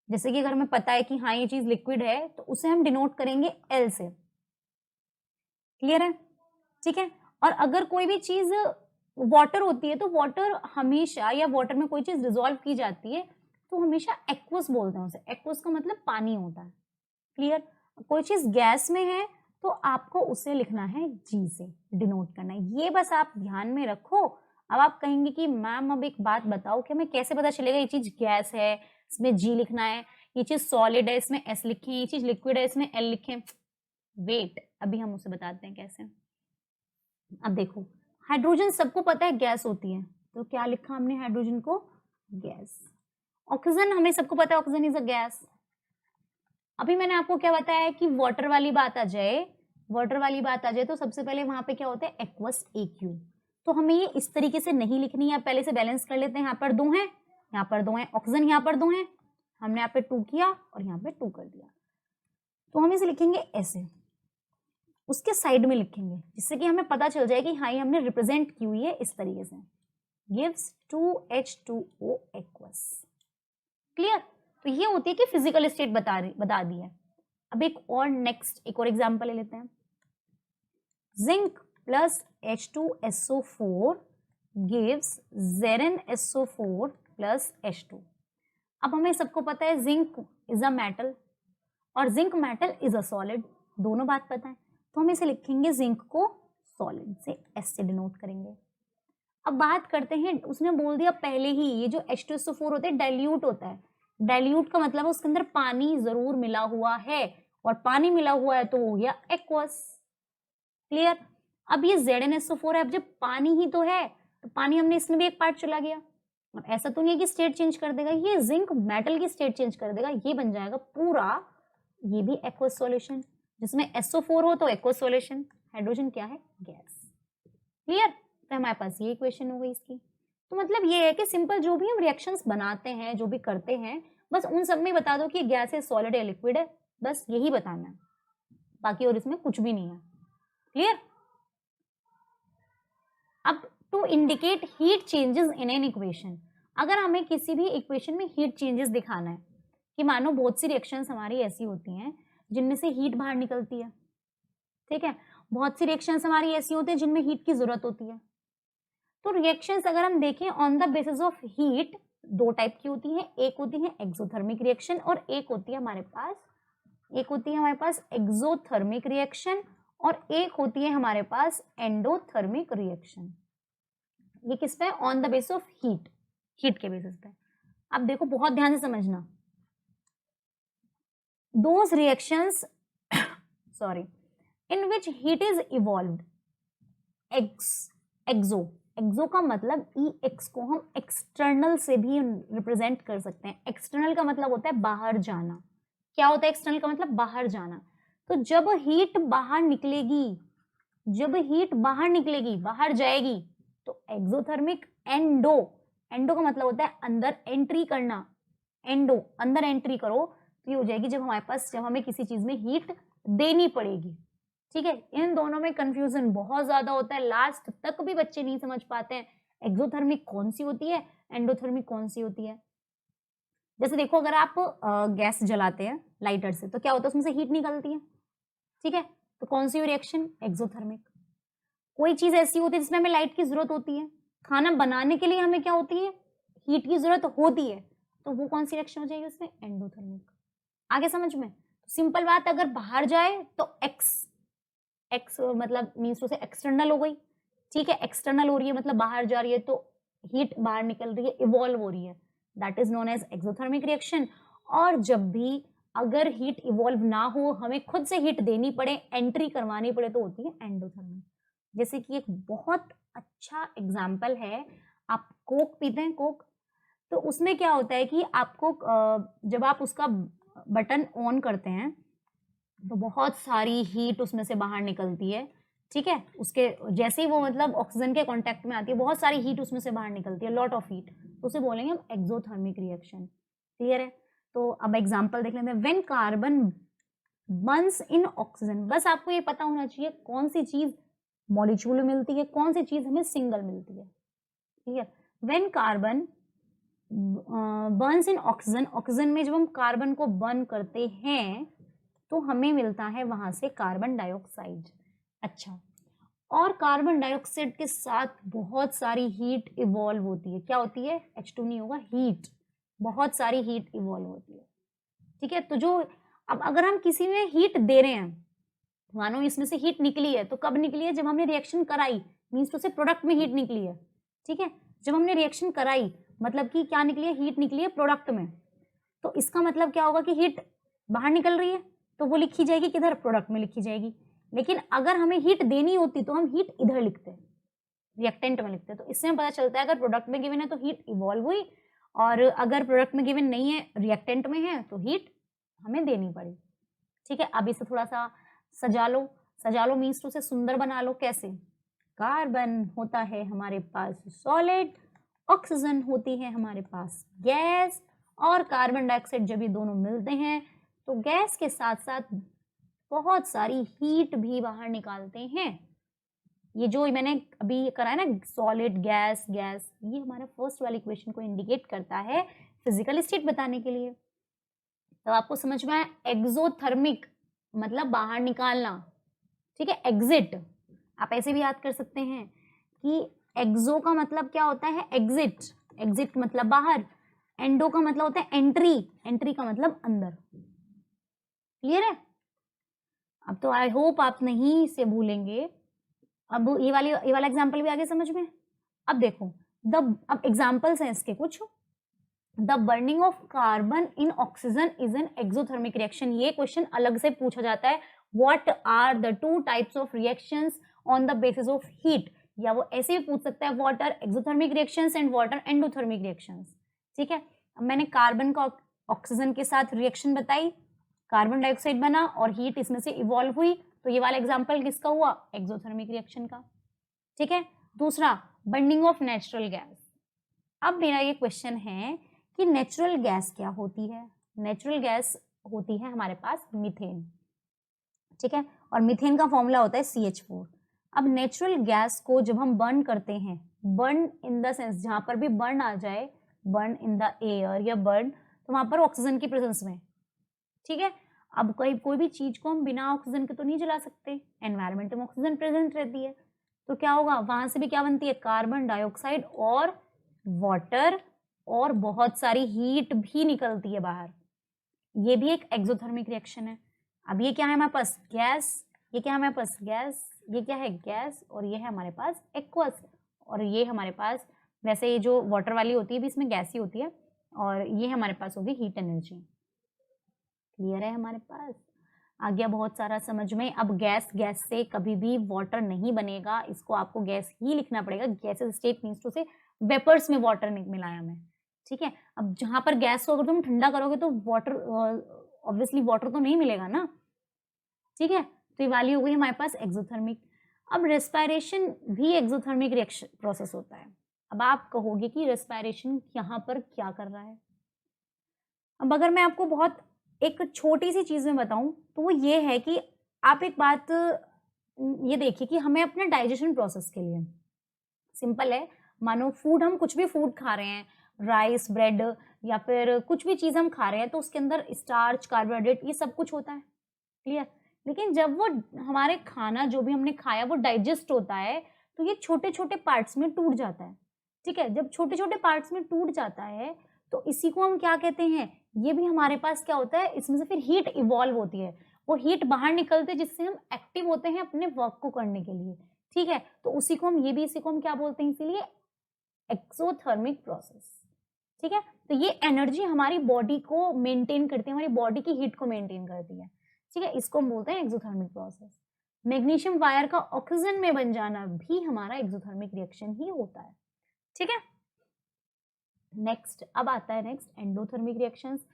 जैसे कि अगर हमें पता है कि हाँ ये चीज लिक्विड है तो उसे हम डिनोट करेंगे एल से। क्लियर है। ठीक है। और अगर कोई भी चीज वाटर होती है तो वाटर हमेशा, या वाटर में कोई चीज डिसॉल्व की जाती है तो हमेशा एक्वस बोलते हैं उसे। एक्वस का मतलब पानी होता है। क्लियर। कोई चीज गैस में है तो आपको उसे लिखना है जी से, डिनोट करना है। ये बस आप ध्यान में रखो। अब आप कहेंगे कि मैम अब एक बात बताओ कि हमें कैसे पता चलेगा ये चीज गैस है, इसमें जी लिखना है, ये चीज सॉलिड है इसमें S लिखें, ये चीज लिक्विड है इसमें L लिखें। वेट, अभी हम उसे बताते हैं कैसे। अब देखो, हाइड्रोजन सबको पता है गैस होती है, तो क्या लिखा हमने हाइड्रोजन को? गैस। ऑक्सीजन हमें सबको पता है ऑक्सीजन इज अ गैस। अभी मैंने आपको क्या बताया कि वाटर वाली बात आ जाए, वाटर वाली बात आ जाए तो सबसे पहले वहां पे क्या होता है? Aqueous AQ। तो हमें ये इस तरीके से नहीं लिखनी है, पहले से बैलेंस कर लेते हैं। यहाँ पर 2 हैं, यहाँ पर 2 हैं, ऑक्सीजन यहाँ पर 2 हैं, हमने यहाँ पे 2 किया और यहाँ पे 2 कर दिया। तो हम इसे लिखेंगे ऐसे, उसके साइड में लिखेंगे जिससे कि हमें पता चल जाए कि हाँ ये हमने रिप्रेजेंट की हुई है इस तरीके से, गिव्स 2H2O एक्वस। क्लियर? तो ये होती है कि फिजिकल स्टेट बता दी है। अब एक और एक और एग्जांपल ले लेते हैं। Zinc plus H2SO4 gives ZnSO4 plus H2। अब हमें सबको पता है जिंक इज अ मेटल और zinc metal is a solid, दोनों बात पता है, तो हम इसे लिखेंगे जिंक को सॉलिड से, S से डिनोट करेंगे। अब बात करते हैं, उसने बोल दिया पहले ही ये जो H2SO4 होता है डाइल्यूट होता है। डाइल्यूट का मतलब उसके अंदर पानी जरूर मिला हुआ है, और पानी मिला हुआ है तो हो गया एक्वस। क्लियर? अब ये ZnSO4 है, अब जब पानी ही तो है तो पानी हमने इसमें भी एक पार्ट चला गया। अब ऐसा तो नहीं है कि स्टेट चेंज कर देगा, ये जिंक मेटल की स्टेट चेंज कर देगा, ये बन जाएगा पूरा ये भी एक्वस सॉल्यूशन, जिसमें SO4 हो तो एक्वस सॉल्यूशन, हाइड्रोजन क्या है? गैस। क्लियर? तो हमारे पास ये इक्वेशन हो गई इसकी। तो मतलब ये है कि सिंपल जो भी हम रिएक्शंस बनाते हैं, जो भी करते हैं, बस उन सब में बता दो कि गैस है, सॉलिड है, लिक्विड है, बस यही बताना है, बाकी और इसमें कुछ भी नहीं है। क्लियर? अब to indicate heat changes in an equation, अगर हमें किसी भी इक्वेशन में हीट चेंजेस दिखाना है कि मानो बहुत सी रिएक्शंस हमारी ऐसी होती हैं जिनमें से हीट बाहर निकलती है, ठीक है, बहुत सी रिएक्शंस हमारी ऐसी होती है जिनमें हीट की जरूरत होती है। तो रिएक्शंस अगर हम देखें on the basis of heat, 2 type की होती हैं, एक होती है एक्सोथर्मिक रिएक्शन और एक होती है हमारे पास एक्सोथर्मिक रिएक्शन और एक होती है हमारे पास एंडोथर्मिक रिएक्शन। ये किस पे? On the basis of heat के बेसिस पे। अब देखो बहुत ध्यान से समझना, those reactions sorry in which heat is evolved, exo का मतलब EX को हम एक्सटर्नल से भी रिप्रेजेंट कर सकते हैं। एक्सटर्नल का मतलब होता है बाहर जाना। क्या होता है एक्सटर्नल का मतलब? बाहर जाना। तो जब हीट बाहर निकलेगी, बाहर जाएगी, तो एक्सोथर्मिक। एंडो का मतलब होता है अंदर एंट्री करना। अंदर एंट्री करो तो ये हो जाएगी जब हमें किसी चीज में हीट देनी पड़ेगी। ठीक है, इन दोनों में कंफ्यूजन बहुत ज्यादा होता है, लास्ट तक भी बच्चे नहीं समझ पाते हैं एक्सोथर्मिक कौन सी होती है, एंडोथर्मिक कौन सी होती है। जैसे देखो अगर आप गैस जलाते हैं लाइटर से तो क्या होता है? उसमें से हीट निकलती है, ठीक है, तो कौन सी रिएक्शन? एक्सोथर्मिक। कोई चीज ऐसी होती है जिसमें हमें लाइट की जरूरत होती है, खाना बनाने के लिए हमें क्या होती है? हीट की जरूरत होती है, तो वो कौन सी रिएक्शन हो जाएगी उसमें? एंडोथर्मिक। आगे समझ में? सिंपल बात, अगर बाहर जाए तो एक्स मतलब मीन्स उसे एक्सटर्नल हो गई, ठीक है, एक्सटर्नल हो रही है मतलब बाहर जा रही है, तो हीट बाहर निकल रही है, इवॉल्व हो रही है, that is known as exothermic reaction. और जब भी अगर हीट इवॉल्व ना हो, हमें खुद से हीट देनी पड़े, एंट्री करवानी पड़े, तो होती है एंडोथर्मिक। जैसे कि एक बहुत अच्छा एग्जाम्पल है, आप कोक पीते हैं, कोक, तो उसमें क्या होता है कि आपको जब आप उसका बटन ऑन करते हैं तो बहुत सारी हीट उसमें से बाहर निकलती है, ठीक है, उसके जैसे ही वो मतलब ऑक्सीजन के कांटेक्ट में आती है बहुत सारी हीट उसमें से बाहर निकलती है, लॉट ऑफ हीट, तो उसे बोलेंगे हम एक्सोथर्मिक रिएक्शन। क्लियर है? तो अब एग्जांपल देख लेते हैं। When carbon Burns in oxygen, बस आपको ये पता होना चाहिए कौन सी चीज मॉलिक्यूल में मिलती है, कौन सी चीज हमें सिंगल मिलती है। Clear? When carbon Burns in oxygen, oxygen में जब हम कार्बन को बर्न करते हैं तो हमें मिलता है वहां से कार्बन डाइऑक्साइड। अच्छा, और कार्बन डाइऑक्साइड के साथ बहुत सारी हीट इवॉल्व होती है। क्या होती है? H2 नहीं होगा, हीट, बहुत सारी हीट इवॉल्व होती है, ठीक है। तो जो अब अगर हम किसी में हीट दे रहे हैं, मानो इसमें से हीट निकली है, तो कब निकली है? जब हमने रिएक्शन कराई, मीन्स तो से प्रोडक्ट में हीट निकली है, ठीक है, जब हमने रिएक्शन कराई मतलब कि क्या निकली है? हीट निकली है प्रोडक्ट में। तो इसका मतलब क्या होगा कि हीट बाहर निकल रही है, तो वो लिखी जाएगी किधर, प्रोडक्ट में लिखी जाएगी। लेकिन अगर हमें हीट देनी होती तो हम हीट इधर लिखते हैं, रिएक्टेंट में लिखते हैं। तो इससे हमें पता चलता है अगर प्रोडक्ट में गिवन है तो हीट इवॉल्व हुई, और अगर प्रोडक्ट में गिवन नहीं है, रिएक्टेंट में है, तो हीट हमें देनी पड़ी। ठीक है, अब इसे थोड़ा सा सजा लो। सजा लो मीन्स उसे सुंदर बना लो। कैसे? कार्बन होता है हमारे पास सॉलिड, ऑक्सीजन होती है हमारे पास गैस, और कार्बन डाइऑक्साइड जब ये दोनों मिलते हैं तो गैस के साथ साथ बहुत सारी हीट भी बाहर निकालते हैं। ये जो मैंने अभी करा है ना, सॉलिड गैस गैस, ये हमारा फर्स्ट वाली इक्वेशन को इंडिकेट करता है फिजिकल स्टेट बताने के लिए। तो आपको समझ में आया, एक्सोथर्मिक मतलब बाहर निकालना। ठीक है, एग्जिट आप ऐसे भी याद कर सकते हैं कि एक्सो का मतलब क्या होता है, एग्जिट, एग्जिट मतलब बाहर, एंडो का मतलब होता है एंट्री, एंट्री का मतलब अंदर। क्लियर है? अब तो आई होप आप नहीं से भूलेंगे। अब ये वाला एग्जाम्पल भी आगे समझ में। अब देखो अब एग्जाम्पल्स हैं इसके कुछ। The burning of carbon in oxygen is an exothermic reaction. ये क्वेश्चन अलग से पूछा जाता है, what are the two types of reactions on the basis of heat, या वो ऐसे भी पूछ सकता है what are exothermic reactions and what are endothermic reactions. ठीक है, अब मैंने कार्बन का ऑक्सीजन के साथ रिएक्शन बताई, कार्बन डाइऑक्साइड बना और हीट इसमें से इवॉल्व हुई, तो ये वाला एग्जाम्पल किसका हुआ, एक्सोथर्मिक रिएक्शन का। ठीक है, दूसरा बर्निंग ऑफ नेचुरल गैस। अब मेरा ये क्वेश्चन है कि नेचुरल गैस क्या होती है। नेचुरल गैस होती है हमारे पास मीथेन। ठीक है, और मीथेन का फॉर्मूला होता है CH4। अब नेचुरल गैस को जब हम बर्न करते हैं, बर्न इन द सेंस जहां पर भी बर्न आ जाए, बर्न इन द एयर या बर्न, तो वहां पर ऑक्सीजन की प्रेजेंस में। ठीक है, अब कोई भी चीज को हम बिना ऑक्सीजन के तो नहीं जला सकते, एनवायरमेंट में ऑक्सीजन प्रेजेंट रहती है, तो क्या होगा, वहां से भी क्या बनती है, कार्बन डाइऑक्साइड और वाटर, और बहुत सारी हीट भी निकलती है बाहर। ये भी एक एक्सोथर्मिक रिएक्शन है। अब ये क्या है हमारे पास, गैस, ये क्या है हमारे पास, गैस, ये क्या है, गैस, और ये है हमारे पास एक्वस, और ये हमारे पास, वैसे ये जो वाटर वाली होती है भी इसमें गैस ही होती है, और ये हमारे पास होगी हीट एनर्जी। क्लियर है हमारे पास, आ गया बहुत सारा समझ में। अब गैस से कभी भी वाटर नहीं बनेगा, इसको आपको गैस ही लिखना पड़ेगा। गैसेस स्टेट मीन्स टू से वेपर्स में वाटर मिलाया मैं। ठीक है, अब जहां पर गैस को अगर तुम ठंडा करोगे तो वाटर, ऑब्वियसली वाटर तो नहीं मिलेगा ना। ठीक है, तो ये वाली हो गई हमारे पास एक्सोथर्मिक। अब रेस्पिरेशन भी एक्सोथर्मिक रिएक्शन प्रोसेस होता है। अब आप कहोगे कि रेस्पिरेशन यहाँ पर क्या कर रहा है। अब अगर मैं आपको बहुत एक छोटी सी चीज में बताऊं तो वो ये है कि आप एक बात ये देखिए कि हमें अपने डाइजेशन प्रोसेस के लिए, सिंपल है, मानो फूड, हम कुछ भी फूड खा रहे हैं, राइस, ब्रेड, या फिर कुछ भी चीज हम खा रहे हैं, तो उसके अंदर स्टार्च, कार्बोहाइड्रेट, ये सब कुछ होता है। क्लियर? लेकिन जब वो हमारे खाना जो भी हमने खाया वो डाइजेस्ट होता है, तो ये छोटे छोटे पार्ट्स में टूट जाता है। ठीक है, जब छोटे छोटे पार्ट्स में टूट जाता है तो इसी को हम क्या कहते हैं, ये भी हमारे पास क्या होता है, इसमें से फिर हीट इवॉल्व होती है, वो हीट बाहर निकलते हैं जिससे हम एक्टिव होते हैं अपने वर्क को करने के लिए। ठीक है, तो उसी को हम, ये भी इसी को हम क्या बोलते हैं, इसीलिए एक्सोथर्मिक प्रोसेस। ठीक है, तो ये एनर्जी हमारी बॉडी को मेंटेन करती है, हमारी बॉडी की हीट को मेंटेन करती है। ठीक है, इसको हम बोलते हैं एक्सोथर्मिक प्रोसेस। मैग्नीशियम वायर का ऑक्सीजन में बन जाना भी हमारा एक्सोथर्मिक रिएक्शन ही होता है। ठीक है, नेक्स्ट, अब आता है नेक्स्ट एंडोथर्मिक रिएक्शंस।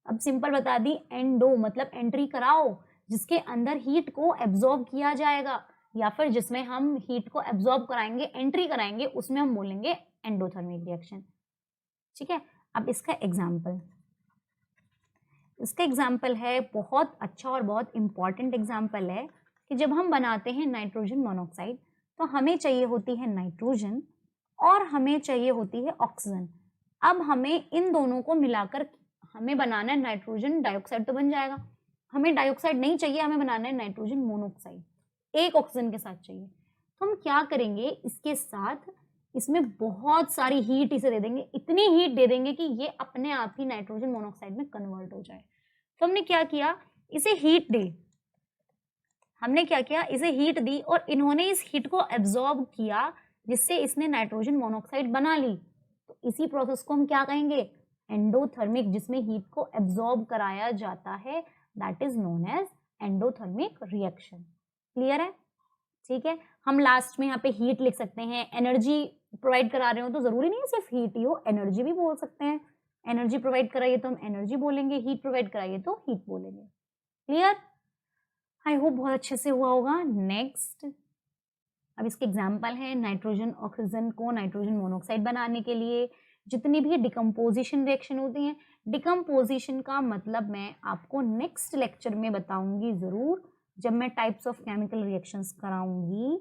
अब सिंपल बता दी, एंडो मतलब एंट्री कराओ, जिसके अंदर हीट को एब्जॉर्ब किया जाएगा, या फिर जिसमें हम हीट को एब्जॉर्ब कराएंगे, एंट्री कराएंगे, उसमें हम बोलेंगे एंडोथर्मिक रिएक्शन। ठीक है, अब इसका एग्जाम्पल है बहुत अच्छा और बहुत इंपॉर्टेंट एग्जाम्पल है कि जब हम बनाते हैं नाइट्रोजन मोनोऑक्साइड, तो हमें चाहिए होती है नाइट्रोजन और हमें चाहिए होती है ऑक्सीजन। अब हमें इन दोनों को मिलाकर हमें बनाना है नाइट्रोजन डाइऑक्साइड, तो बन जाएगा। हमें डाइऑक्साइड नहीं चाहिए, हमें बनाना है नाइट्रोजन मोनोऑक्साइड, एक ऑक्सीजन के साथ चाहिए। तो हम क्या करेंगे, इसके साथ इसमें बहुत सारी हीट इसे दे देंगे, इतनी हीट दे देंगे कि ये अपने आप ही नाइट्रोजन मोनोऑक्साइड में कन्वर्ट हो जाए। तो हमने क्या किया, इसे हीट दी, हमने क्या किया, इसे हीट दी और इन्होंने इस हीट को एब्जॉर्ब किया, जिससे इसने नाइट्रोजन मोनोऑक्साइड बना ली। तो इसी प्रोसेस को हम क्या कहेंगे, एंडोथर्मिक, जिसमें हीट को एब्जॉर्ब कराया जाता है, that is known as endothermic reaction. Clear है? ठीक है, हम लास्ट में यहाँ पे हीट लिख सकते हैं। एनर्जी प्रोवाइड करा रहे हो तो जरूरी नहीं है सिर्फ हीट ही हो, एनर्जी भी बोल सकते हैं। एनर्जी प्रोवाइड कराइए तो हम एनर्जी बोलेंगे, हीट प्रोवाइड कराइए तो हीट बोलेंगे। क्लियर? आई होप बहुत अच्छे से हुआ होगा। नेक्स्ट, अब इसके एग्जाम्पल है, नाइट्रोजन ऑक्सीजन को नाइट्रोजन मोनोऑक्साइड बनाने के लिए जितनी भी डिकम्पोजिशन रिएक्शन होती हैं, डिकम्पोजिशन का मतलब मैं आपको नेक्स्ट लेक्चर में बताऊंगी जरूर, जब मैं टाइप्स ऑफ केमिकल रिएक्शंस कराऊंगी।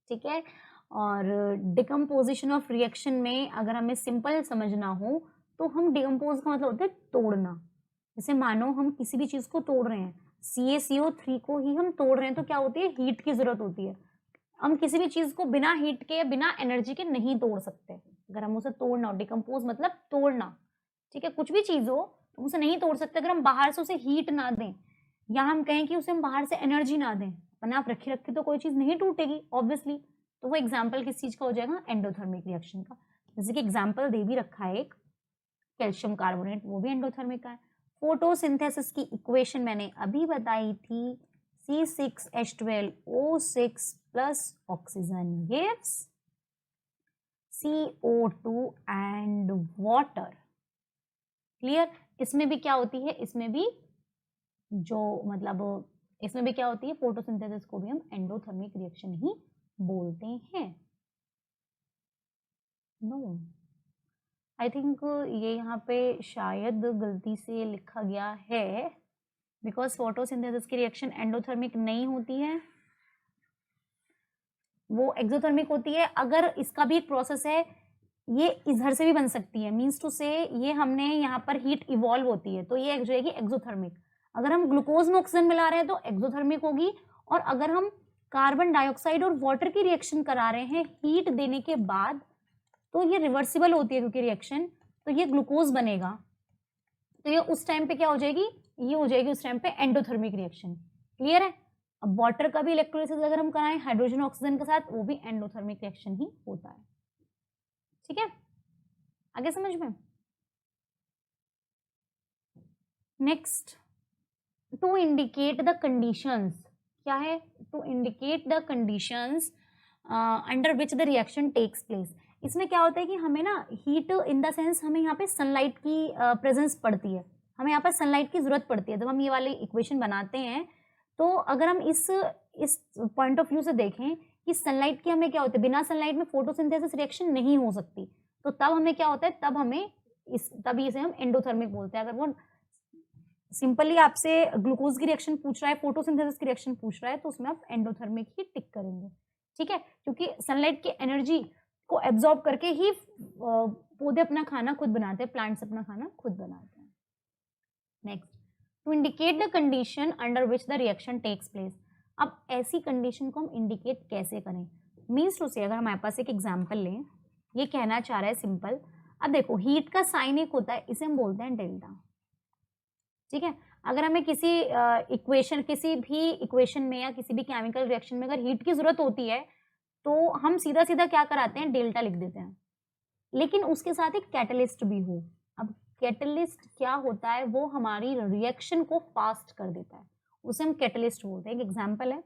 ठीक है, और डिकम्पोजिशन ऑफ रिएक्शन में अगर हमें सिंपल समझना हो तो हम डिकम्पोज का मतलब होता है तोड़ना। जैसे मानो हम किसी भी चीज को तोड़ रहे हैं, CaCO3 को ही हम तोड़ रहे हैं, तो क्या होती है, हीट की जरूरत होती है। हम किसी भी चीज को बिना हीट के या बिना एनर्जी के नहीं तोड़ सकते। अगर हम उसे तोड़ना हो, डिकम्पोज मतलब तोड़ना, ठीक है, कुछ भी चीज हो तो उसे नहीं तोड़ सकते अगर हम बाहर से उसे हीट ना दें, या हम कहें कि उसे हम बाहर से एनर्जी ना दें। अपने आप रखी रखी तो कोई चीज नहीं टूटेगी ऑब्वियसली। तो वो एग्जाम्पल किस चीज का हो जाएगा, एंडोथर्मिक रिएक्शन का। जैसे कि एग्जाम्पल दे भी रखा है एक, कैल्शियम कार्बोनेट, वो भी एंडोथर्मिक का है। फोटोसिंथेसिस की इक्वेशन मैंने अभी बताई थी, C6H12O6 plus oxygen gives CO2 and water. Clear? इसमें भी क्या होती है, इसमें भी जो मतलब इसमें भी क्या होती है, फोटोसिंथेसिस को भी हम एंडोथर्मिक रिएक्शन ही बोलते हैं। नो, आई थिंक ये यहाँ पे शायद गलती से लिखा गया है, बिकॉज फोटोसिंथेसिस की रिएक्शन एंडोथर्मिक नहीं होती है, वो एक्सोथर्मिक होती है। अगर इसका भी एक प्रोसेस है, ये इधर से भी बन सकती है, मीन्स टू से ये हमने यहाँ पर हीट इवॉल्व होती है तो ये हो जाएगी एक्सोथर्मिक। अगर हम ग्लूकोज में ऑक्सीजन मिला रहे हैं तो एक्सोथर्मिक होगी, और अगर हम कार्बन डाइऑक्साइड और वाटर की रिएक्शन करा रहे हैं हीट देने के बाद तो ये रिवर्सिबल होती है क्योंकि रिएक्शन, तो ये ग्लूकोज बनेगा, तो ये उस टाइम पे क्या हो जाएगी, ये हो जाएगी उस टाइम पे एंडोथर्मिक रिएक्शन। क्लियर है? अब वाटर का भी इलेक्ट्रोलिसिस अगर हम कराएं हाइड्रोजन ऑक्सीजन के साथ, वो भी एंडोथर्मिक रिएक्शन ही होता है। ठीक है, आगे समझ में। Next, to indicate the conditions, क्या है, to indicate the conditions under which the reaction takes place. इसमें क्या होता है कि हमें ना हीट इन द सेंस हमें यहाँ पे सनलाइट की प्रेजेंस पड़ती है, हमें यहाँ पर सनलाइट की जरूरत पड़ती है जब हम ये वाली इक्वेशन बनाते हैं। तो अगर हम इस पॉइंट ऑफ व्यू से देखें कि सनलाइट की हमें क्या होता है, बिना सनलाइट में फोटोसिंथेसिस रिएक्शन नहीं हो सकती, तो तब हमें क्या होता है, तब हमें तब इसे हम एंडोथर्मिक बोलते हैं। अगर वो सिंपली आपसे ग्लूकोज की रिएक्शन पूछ रहा है, फोटोसिंथेसिस की रिएक्शन पूछ रहा है, तो उसमें आप एंडोथर्मिक ही टिक करेंगे। ठीक है, क्योंकि सनलाइट की एनर्जी को एब्जॉर्ब करके ही पौधे अपना खाना खुद बनाते हैं, प्लांट्स अपना खाना खुद बनाते हैं। Next, to indicate the condition under which the reaction takes place. अब ऐसी कंडीशन को हम इंडिकेट कैसे करें, मीन्स टू से अगर हमारे पास एक एग्जाम्पल लें, ये कहना चाह रहा है सिंपल, अब देखो हीट का साइन एक होता है, इसे हम बोलते हैं डेल्टा। ठीक है, अगर हमें किसी इक्वेशन किसी भी इक्वेशन में या किसी भी केमिकल रिएक्शन में अगर हीट की जरूरत होती है तो हम सीधा सीधा क्या कराते हैं, डेल्टा लिख देते हैं, लेकिन उसके साथ एक कैटलिस्ट भी हो। अब कैटलिस्ट क्या होता है, वो हमारी रिएक्शन को फास्ट कर देता है, उसे हम कैटलिस्ट बोलते हैं। एक एग्जाम्पल है,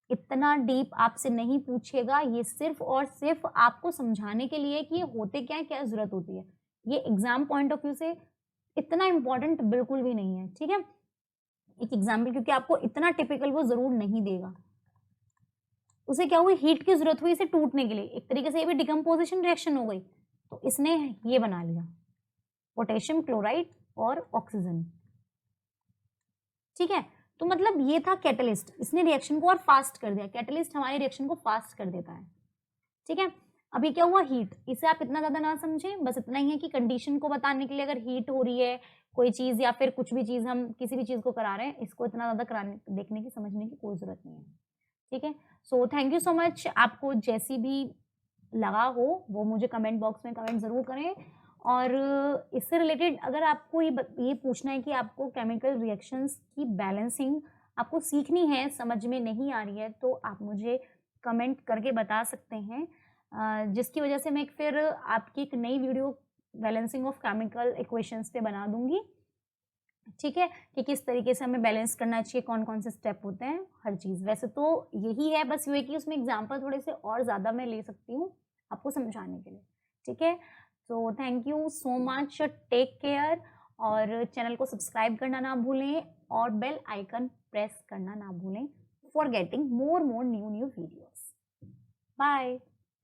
इतना डीप आपसे नहीं पूछेगा, ये सिर्फ और सिर्फ आपको समझाने के लिए कि ये होते क्या है, क्या जरूरत होती है। ये एग्जाम पॉइंट ऑफ व्यू से इतना इंपॉर्टेंट बिल्कुल भी नहीं है। ठीक है, एक एग्जाम्पल, क्योंकि आपको इतना टिपिकल वो जरूर नहीं देगा। उसे क्या हुई, हीट की जरूरत हुई इसे टूटने के लिए, एक तरीके से ये भी डिकम्पोजिशन रिएक्शन हो गई, तो इसने ये बना लिया पोटेशियम क्लोराइड और ऑक्सीजन। ठीक है, तो मतलब ये था कैटलिस्ट, इसने रिएक्शन को और फास्ट कर दिया। कैटलिस्ट हमारी रिएक्शन को फास्ट कर देता है। ठीक है, अभी क्या हुआ, हीट, इसे आप इतना ज्यादा ना समझें, बस इतना ही है कि कंडीशन को बताने के लिए अगर हीट हो रही है कोई चीज या फिर कुछ भी चीज, हम किसी भी चीज को करा रहे हैं, इसको इतना ज्यादा कराने देखने की समझने की कोई जरूरत नहीं है। ठीक है, so thank you so much. आपको जैसी भी लगा हो वो मुझे कमेंट बॉक्स में कमेंट जरूर करें, और इससे रिलेटेड अगर आपको ये पूछना है कि आपको केमिकल रिएक्शंस की बैलेंसिंग आपको सीखनी है, समझ में नहीं आ रही है, तो आप मुझे कमेंट करके बता सकते हैं, जिसकी वजह से मैं फिर आपकी एक नई video balancing of chemical equations पे बना दूंगी, ठीक है, कि किस तरीके से हमें बैलेंस करना चाहिए, कौन कौन से स्टेप होते हैं, हर चीज़। वैसे तो यही है, बस ये है कि उसमें एग्जाम्पल थोड़े से और ज़्यादा मैं ले सकती हूँ आपको समझाने के लिए, ठीक है। तो thank you so much, take care, और चैनल को सब्सक्राइब करना ना भूलें और बेल आइकन प्रेस करना ना भूलें for getting more new videos. Bye.